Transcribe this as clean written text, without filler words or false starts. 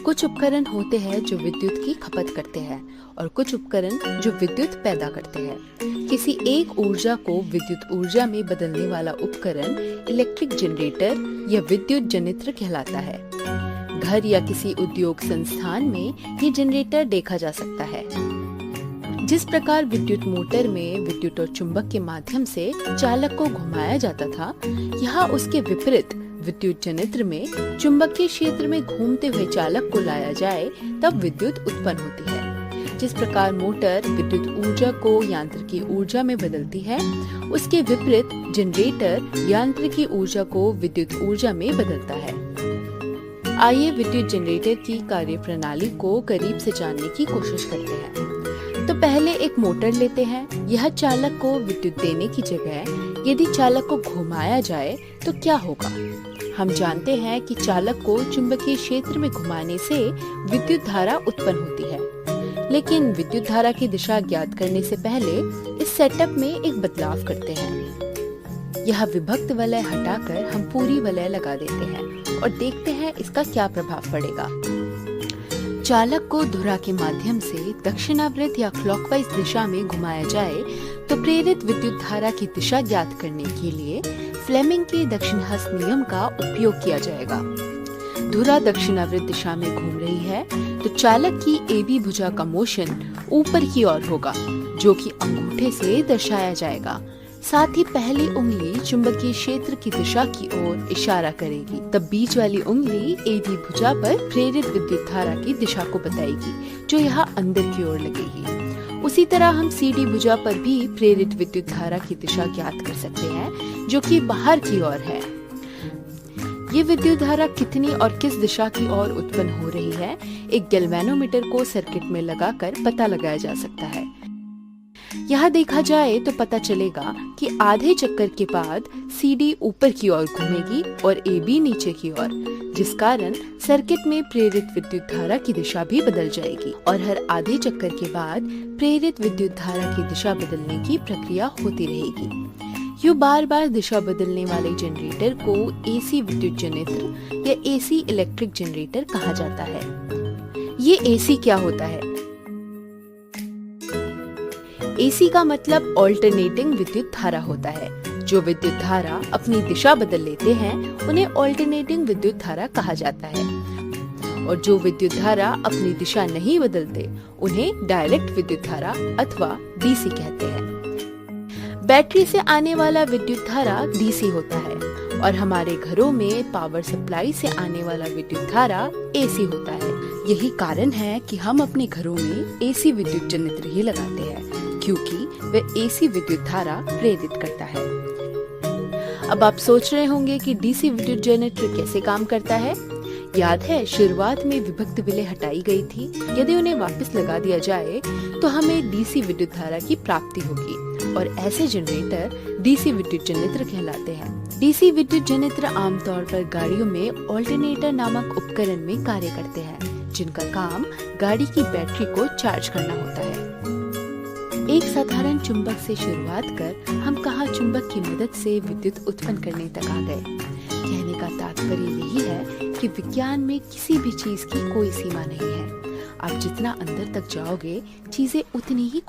कुछ उपकरण होते हैं जो विद्युत की खपत करते हैं और कुछ उपकरण जो विद्युत पैदा करते हैं। किसी एक ऊर्जा को विद्युत ऊर्जा में बदलने वाला उपकरण इलेक्ट्रिक जनरेटर या विद्युत जनित्र कहलाता है। घर या किसी उद्योग संस्थान में ये जनरेटर देखा जा सकता है। जिस प्रकार विद्युत मोटर में विद्युत और चुंबक के माध्यम से चालक को घुमाया जाता था, यहाँ उसके विपरीत विद्युत जनित्र में चुंबकीय क्षेत्र में घूमते हुए चालक को लाया जाए तब विद्युत उत्पन्न होती है। जिस प्रकार मोटर विद्युत ऊर्जा को यांत्रिकी ऊर्जा में बदलती है, उसके विपरीत जनरेटर यांत्रिकी ऊर्जा को विद्युत ऊर्जा में बदलता है। आइए विद्युत जनरेटर की कार्यप्रणाली को करीब से जानने की कोशिश करते हैं। तो पहले एक मोटर लेते हैं। यह चालक को विद्युत देने की जगह यदि चालक को घुमाया जाए तो क्या होगा? हम जानते हैं कि चालक को चुंबकीय क्षेत्र में घुमाने से विद्युत धारा उत्पन्न होती है। लेकिन विद्युत धारा की दिशा ज्ञात करने से पहले इस सेटअप में एक बदलाव करते हैं। यह विभक्त वलय हटाकर हम पूरी वलय लगा देते हैं और देखते हैं इसका क्या प्रभाव पड़ेगा। चालक को धुरा के माध्यम से दक्षिणावृत्त या क्लॉकवाइज दिशा में घुमाया जाए तो प्रेरित विद्युत धारा की दिशा ज्ञात करने के लिए फ्लेमिंग के दक्षिणहस्त नियम का उपयोग किया जाएगा। धुरा दक्षिणावृत्त दिशा में घूम रही है तो चालक की एबी भुजा का मोशन ऊपर की ओर होगा, जो कि अंगूठे से दर्शाया जाएगा। साथ ही पहली उंगली चुंबकीय क्षेत्र की दिशा की ओर इशारा करेगी, तब बीच वाली उंगली एबी भुजा पर प्रेरित विद्युत धारा की दिशा को बताएगी, जो यहाँ अंदर की ओर लगेगी। उसी तरह हम सीडी भुजा पर भी प्रेरित विद्युत धारा की दिशा ज्ञात कर सकते हैं, जो कि बाहर की ओर है। ये विद्युत धारा कितनी और किस दिशा की ओर उत्पन्न हो रही है, एक गैल्वेनोमीटर को सर्किट में लगाकर पता लगाया जा सकता है। यहाँ देखा जाए तो पता चलेगा कि आधे चक्कर के बाद सीडी ऊपर की ओर घूमेगी और एबी नीचे की ओर, जिस कारण सर्किट में प्रेरित विद्युत धारा की दिशा भी बदल जाएगी और हर आधे चक्कर के बाद प्रेरित विद्युत धारा की दिशा बदलने की प्रक्रिया होती रहेगी। यूं बार बार दिशा बदलने वाले जनरेटर को एसी विद्युत जनित्र या एसी इलेक्ट्रिक जनरेटर कहा जाता है। ये एसी क्या होता है? एसी का मतलब ऑल्टरनेटिंग विद्युत धारा होता है। जो विद्युत धारा अपनी दिशा बदल लेते हैं उन्हें ऑल्टरनेटिंग विद्युत धारा कहा जाता है, और जो विद्युत धारा अपनी दिशा नहीं बदलते उन्हें डायरेक्ट विद्युत धारा अथवा डीसी कहते हैं। बैटरी से आने वाला विद्युत धारा डीसी होता है और हमारे घरों में पावर सप्लाई से आने वाला विद्युत धारा एसी होता है। यही कारण है कि हम अपने घरों में एसी विद्युत जनित्र ही लगाते हैं, क्योंकि वह एसी विद्युत धारा प्रेरित करता है। अब आप सोच रहे होंगे कि डीसी विद्युत जनित्र कैसे काम करता है। याद है शुरुआत में विभक्त विलय हटाई गई थी। यदि उन्हें वापस लगा दिया जाए तो हमें डीसी विद्युत धारा की प्राप्ति होगी और ऐसे जनरेटर डीसी विद्युत जनित्र कहलाते हैं। डीसी विद्युत जनित्र आमतौर पर गाड़ियों में ऑल्टरनेटर नामक उपकरण में कार्य करते हैं, जिनका काम गाड़ी की बैटरी को चार्ज करना होता है। एक साधारण चुंबक से शुरुआत कर हम कहाँ चुंबक की मदद से विद्युत उत्पन्न करने तक आ गए। कहने का तात्पर्य यही है कि विज्ञान में किसी भी चीज की कोई सीमा नहीं है। आप जितना अंदर तक जाओगे चीजें उतनी ही